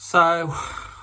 So,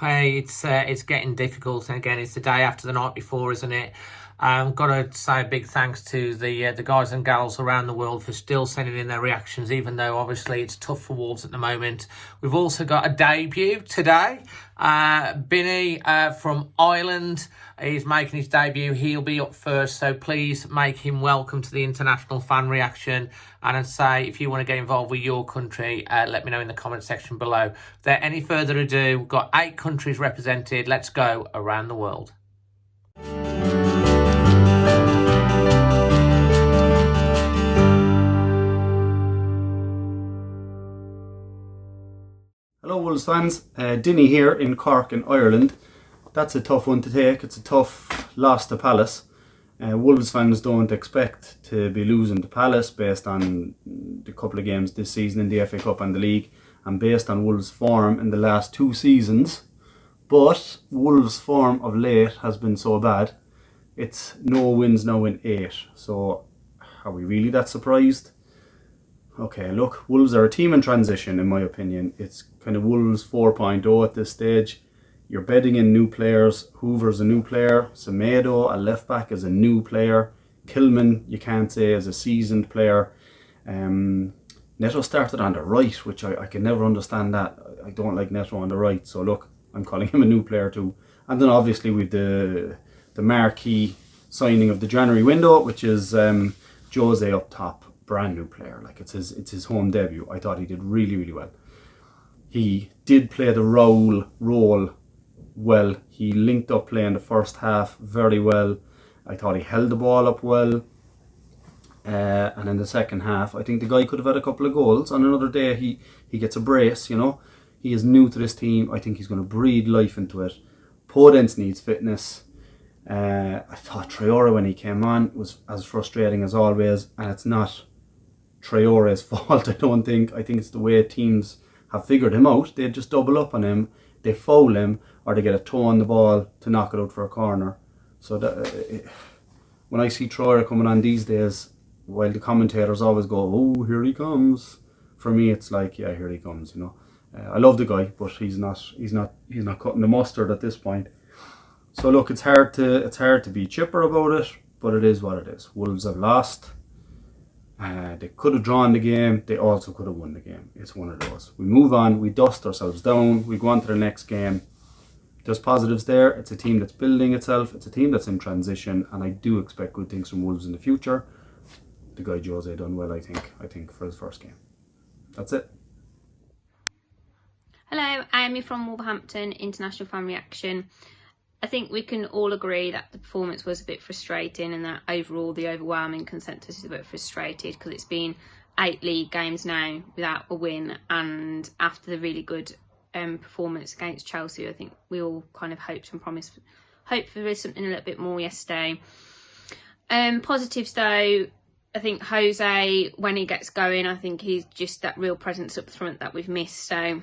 it's getting difficult, and again, it's the day after the night before, isn't it? Got to say a big thanks to the guys and gals around the world for still sending in their reactions, even though obviously it's tough for Wolves at the moment. We've also got a debut today. Dinny from Ireland is making his debut. He'll be up first, so please make him welcome to the international fan reaction. And I'd say, if you want to get involved with your country, let me know in the comment section below. Without any further ado, we've got 8 countries represented. Let's go around the world. Hello Wolves fans, Dinny here in Cork in Ireland. That's a tough one to take. It's a tough loss to Palace. Wolves fans don't expect to be losing to Palace based on the couple of games this season in the FA Cup and the League, and based on Wolves' form in the last 2 seasons. But Wolves' form of late has been so bad. It's no wins now in 8. So are we really that surprised? Okay, look, Wolves are a team in transition, in my opinion. It's kind of Wolves 4.0 at this stage. You're bedding in new players. Hoover's a new player. Semedo, a left back, is a new player. Kilman, you can't say, is a seasoned player. Neto started on the right, which I can never understand that. I don't like Neto on the right, so look, I'm calling him a new player too. And then obviously with the marquee signing of the January window, which is Jose up top. Brand new player, like it's his home debut. I thought he did really, really well. He did play the role well. He linked up play in the first half very well. I thought he held the ball up well. And in the second half, I think the guy could have had a couple of goals. On another day, he gets a brace, you know. He is new to this team. I think he's going to breathe life into it. Podence needs fitness. I thought Traore, when he came on, was as frustrating as always, and it's not Traore's fault, I don't think. I think it's the way teams have figured him out. They just double up on him, they foul him, or they get a toe on the ball to knock it out for a corner. So when I see Traore coming on these days, while the commentators always go, "Oh, here he comes," for me it's like, yeah, here he comes, you know. I love the guy, but he's not cutting the mustard at this point. So look, it's hard to be chipper about it, but it is what it is. Wolves have lost. They could have drawn the game. They also could have won the game. It's one of those. We move on. We dust ourselves down. We go on to the next game. There's positives there. It's a team that's building itself. It's a team that's in transition, and I do expect good things from Wolves in the future. The guy Jose done well, I think, for his first game. That's it. Hello, Amy from Wolverhampton International Fan Reaction. I think we can all agree that the performance was a bit frustrating, and that overall the overwhelming consensus is a bit frustrated because it's been 8 league games now without a win, and after the really good performance against Chelsea, I think we all kind of hoped there was something a little bit more yesterday. Positives though, I think Jose, when he gets going, I think he's just that real presence up front that we've missed. So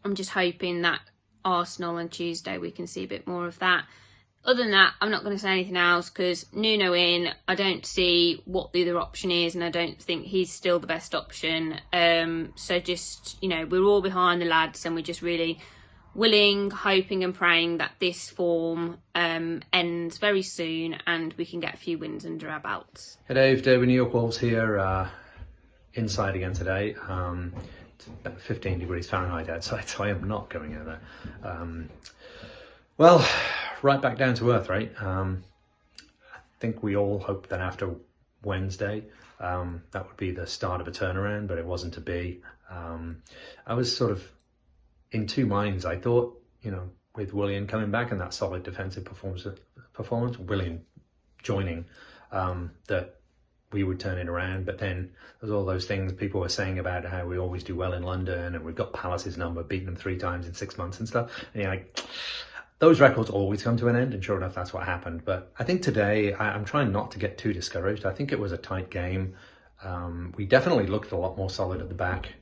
I'm just hoping that Arsenal on Tuesday we can see a bit more of that. Other than that, I'm not going to say anything else because Nuno in, I don't see what the other option is, and I don't think he's still the best option. So just, you know, we're all behind the lads, and we're just really willing, hoping and praying that this form ends very soon and we can get a few wins under our belts. Hey Dave, New York Wolves here, inside again today. It's about 15 degrees Fahrenheit outside, so I am not going over there. Well, right back down to earth, right? I think we all hoped that after Wednesday, that would be the start of a turnaround, but it wasn't to be. I was sort of in 2 minds. I thought, you know, with Willian coming back and that solid defensive performance, Willian joining, that we would turn it around. But then there's all those things people were saying about how we always do well in London, and we've got Palace's number, beating them 3 times in 6 months and stuff. And you're like, those records always come to an end, and sure enough, that's what happened. But I think today, I'm trying not to get too discouraged. I think it was a tight game. We definitely looked a lot more solid at the back.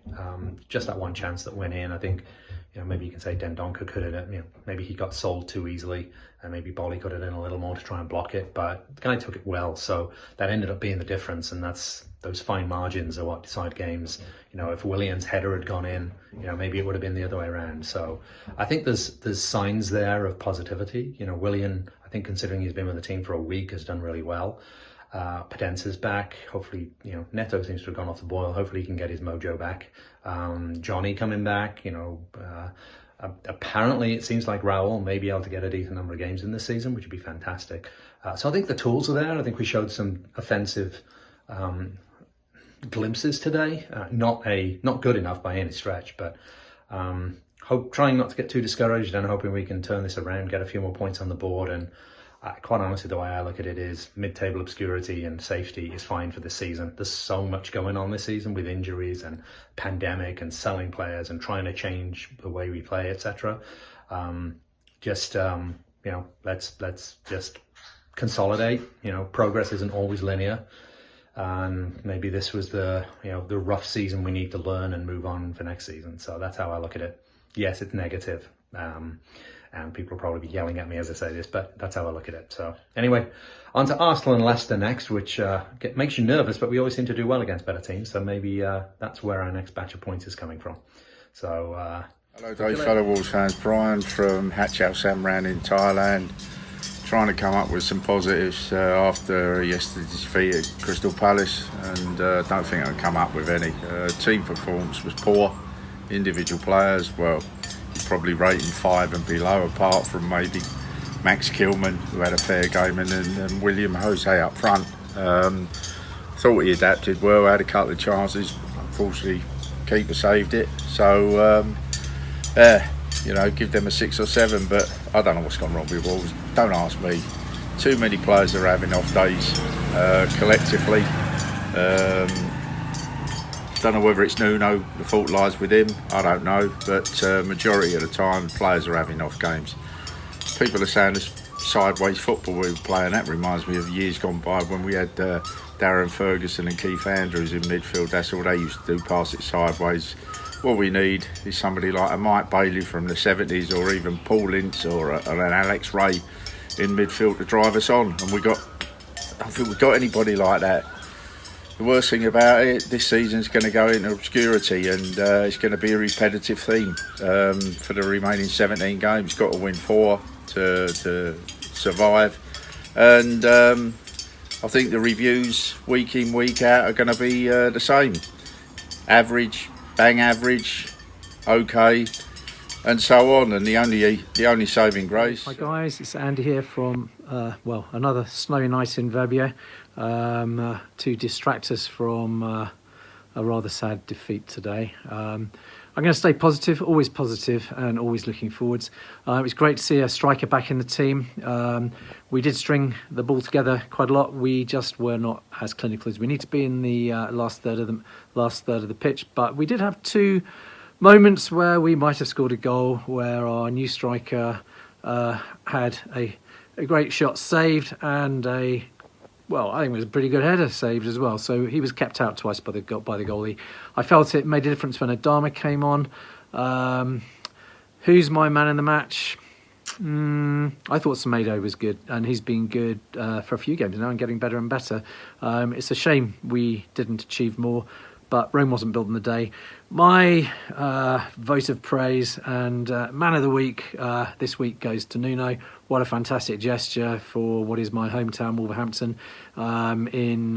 Just that one chance that went in, I think, maybe you can say Dendoncker could have, maybe he got sold too easily, and maybe Bolly could have done a little more to try and block it, but the guy took it well, so that ended up being the difference, and those fine margins are what decide games. If Willian's header had gone in, maybe it would have been the other way around. So I think there's signs there of positivity. Willian, I think considering he's been with the team for a week, has done really well. Potenza's back. Hopefully, Neto seems to have gone off the boil. Hopefully he can get his mojo back. Johnny coming back, apparently it seems like Raul may be able to get a decent number of games in this season, which would be fantastic. So I think the tools are there. I think we showed some offensive glimpses today. Not good enough by any stretch, but trying not to get too discouraged and hoping we can turn this around, get a few more points on the board. And quite honestly, the way I look at it is mid-table obscurity and safety is fine for this season. There's so much going on this season with injuries and pandemic and selling players and trying to change the way we play, etc. Let's just consolidate. Progress isn't always linear, and maybe this was the rough season we need to learn and move on for next season. So that's how I look at it. Yes, it's negative. And people will probably be yelling at me as I say this, but that's how I look at it. So anyway, on to Arsenal and Leicester next, which makes you nervous, but we always seem to do well against better teams. So maybe that's where our next batch of points is coming from. So hello, Dave, fellow Wolves fans. Brian from Hatchau Samran in Thailand, trying to come up with some positives after yesterday's defeat at Crystal Palace, and don't think I can come up with any. Team performance was poor. Individual players, well, probably rating 5 and below, apart from maybe Max Kilman, who had a fair game, and William Jose up front. Thought he adapted well, had a couple of chances. Unfortunately, keeper saved it. So, give them a 6 or 7, but I don't know what's gone wrong with Wolves. Don't ask me. Too many players are having off days collectively. Don't know whether it's Nuno, the fault lies with him, I don't know, but majority of the time players are having off games. People are saying this sideways football we were playing, that reminds me of years gone by when we had Darren Ferguson and Keith Andrews in midfield. That's all they used to do, pass it sideways. What we need is somebody like a Mike Bailey from the 70s, or even Paul Ince or an Alex Ray in midfield to drive us on, and I don't think we've got anybody like that. The worst thing about it, this season's going to go into obscurity, and it's going to be a repetitive theme for the remaining 17 games. Got to win 4 to survive, and I think the reviews week in, week out are going to be the same. Average, bang average, okay, and so on. And the only saving grace. Hi guys, it's Andy here from another snowy night in Verbier. To distract us from a rather sad defeat today. I'm going to stay positive, always positive, and always looking forwards. It was great to see a striker back in the team. We did string the ball together quite a lot. We just were not as clinical as we need to be in the last third of the pitch. But we did have 2 moments where we might have scored a goal, where our new striker had a great shot saved and I think it was a pretty good header saved as well. So he was kept out twice by the goalie. I felt it made a difference when Adama came on. Who's my man in the match? I thought Semedo was good, and he's been good for a few games now and getting better and better. It's a shame we didn't achieve more, but Rome wasn't built in the day. My vote of praise and man of the week this week goes to Nuno. What a fantastic gesture for what is my hometown, Wolverhampton, in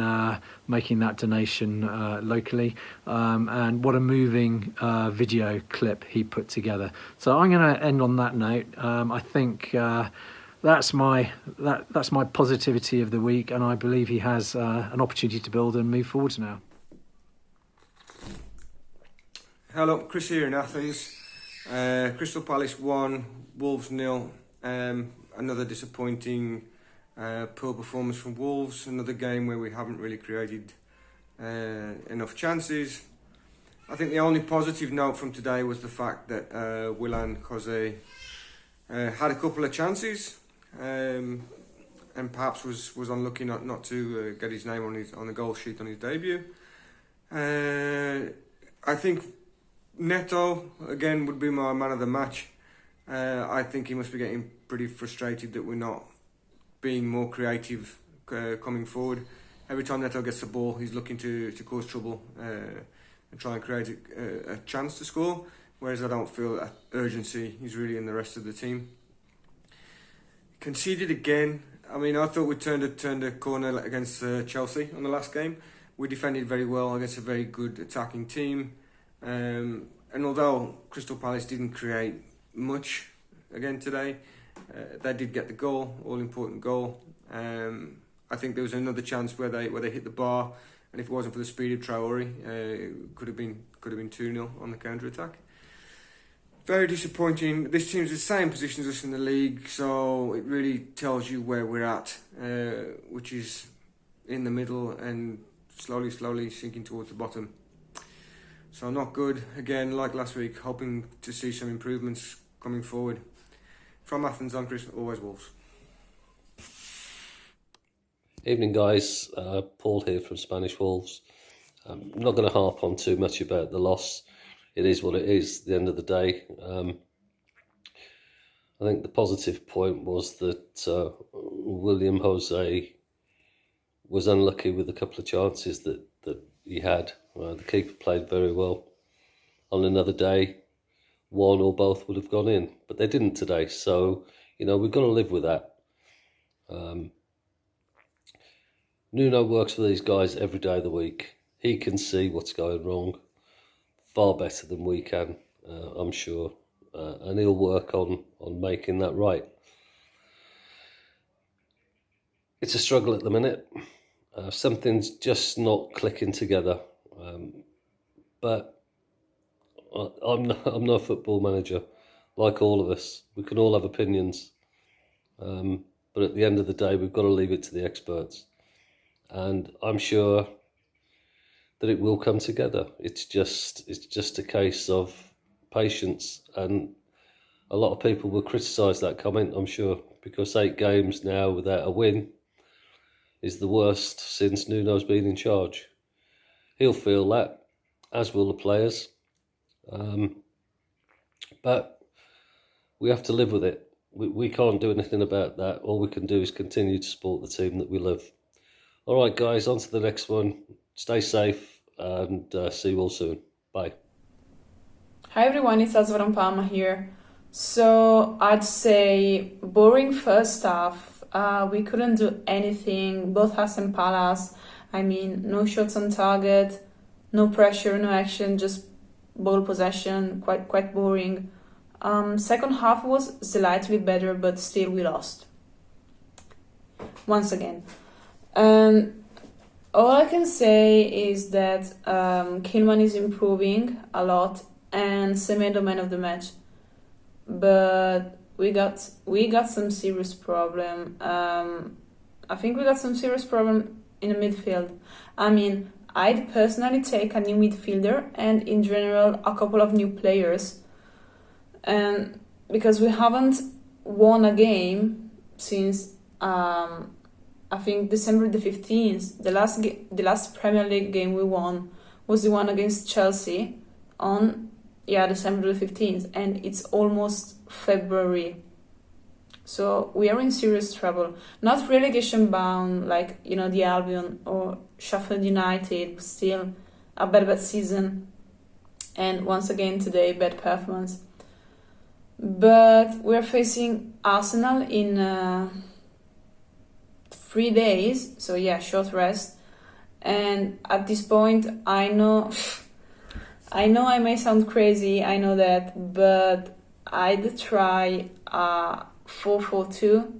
making that donation locally. And what a moving video clip he put together. So I'm going to end on that note. I think that's my positivity of the week, and I believe he has an opportunity to build and move forwards now. Hello, Chris here in Athens. Crystal Palace 1, Wolves 0. Another disappointing poor performance from Wolves. Another game where we haven't really created enough chances. I think the only positive note from today was the fact that Willian Jose had a couple of chances and perhaps was unlucky not to get his name on the goal sheet on his debut. I think Neto, again, would be my man of the match. I think he must be getting pretty frustrated that we're not being more creative coming forward. Every time Neto gets the ball, he's looking to cause trouble and try and create a chance to score, whereas I don't feel that urgency is really in the rest of the team. Conceded again. I mean, I thought we turned a corner against Chelsea on the last game. We defended very well against a very good attacking team. And although Crystal Palace didn't create much again today, they did get the goal, all-important goal. I think there was another chance where they hit the bar, and if it wasn't for the speed of Traore, it could have been 2-0 on the counter-attack. Very disappointing. This team's the same position as us in the league, so it really tells you where we're at, which is in the middle and slowly sinking towards the bottom. So not good. Again, like last week, hoping to see some improvements coming forward. From Athens, I'm Chris, always Wolves. Evening guys, Paul here from Spanish Wolves. I'm not going to harp on too much about the loss. It is what it is at the end of the day. I think the positive point was that William Jose was unlucky with a couple of chances that he had. The keeper played very well. On another day, one or both would have gone in, but they didn't today. So, we've got to live with that. Nuno works for these guys every day of the week. He can see what's going wrong far better than we can, I'm sure. And he'll work on making that right. It's a struggle at the minute. Something's just not clicking together. But I'm no football manager. Like all of us, we can all have opinions. But at the end of the day, we've got to leave it to the experts. And I'm sure that it will come together. It's just a case of patience, and a lot of people will criticise that comment, I'm sure, because 8 games now without a win is the worst since Nuno's been in charge. He'll feel that, as will the players. But we have to live with it. We can't do anything about that. All we can do is continue to support the team that we love. All right, guys, on to the next one. Stay safe and see you all soon. Bye. Hi everyone, it's Azvaram here. So I'd say boring first half. We couldn't do anything, both us and Palace. I mean, no shots on target, no pressure, no action, just ball possession, quite boring. Second half was slightly better, but still we lost. Once again. All I can say is that Kilman is improving a lot and Semedo man of the match. But we got some serious problem. I think we got some serious problem in the midfield. I mean, I'd personally take a new midfielder and in general a couple of new players. And because we haven't won a game since I think December the 15th, the last Premier League game we won was the one against Chelsea on December the 15th, and it's almost February. So we are in serious trouble. Not relegation bound like the Albion or Sheffield United, but still a bad season. And once again today, bad performance. But we're facing Arsenal in 3 days, so short rest. And at this point, I know I may sound crazy, I know that, but I'd try a 4-4-2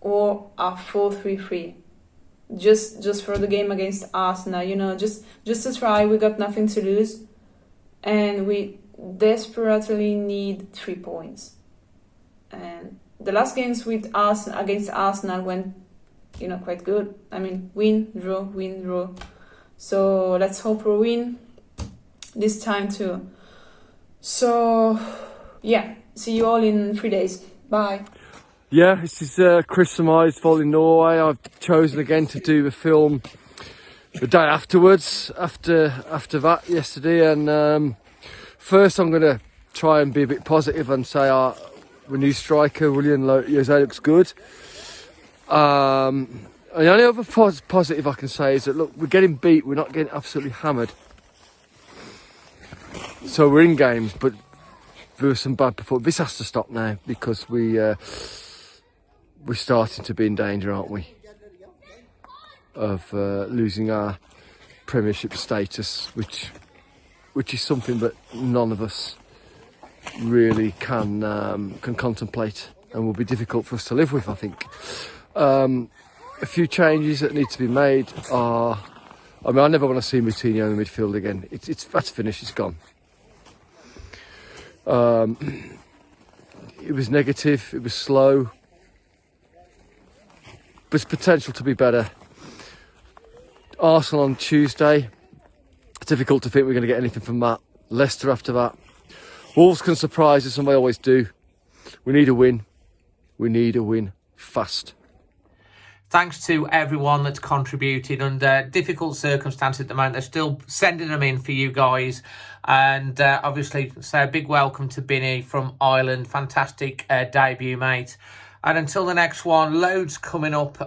or a 4-3-3, just for the game against Arsenal. Just to try. We got nothing to lose, and we desperately need 3 points. And the last games with Arsenal against Arsenal went quite good. I mean, win, draw. So let's hope we win this time too. So see you all in 3 days. Bye. Yeah, this is Chris from Eidsvoll in Norway. I've chosen again to do the film the day afterwards, after that yesterday, and First, I'm going to try and be a bit positive and say our new striker, William Jose, looks good. And the only other positive I can say is that, look, we're getting beat, we're not getting absolutely hammered. So we're in games, but there was some bad performance. This has to stop now because we're starting to be in danger, aren't we? Of losing our Premiership status, which is something that none of us really can contemplate, and will be difficult for us to live with, I think. A few changes that need to be made are, I mean, I never want to see Moutinho in the midfield again. That's finished, it's gone. It was negative, it was slow. There's potential to be better. Arsenal on Tuesday. Difficult to think we're going to get anything from that. Leicester after that. Wolves can surprise us, and they always do. We need a win. We need a win fast. Thanks to everyone that's contributed under difficult circumstances at the moment. They're still sending them in for you guys. And obviously, say a big welcome to Dinny from Ireland. Fantastic debut, mate. And until the next one, loads coming up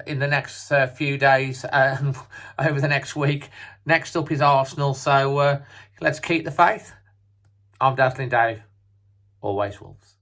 in the next few days, over the next week. Next up is Arsenal, so let's keep the faith. I'm Dazzling Dave. Always Wolves.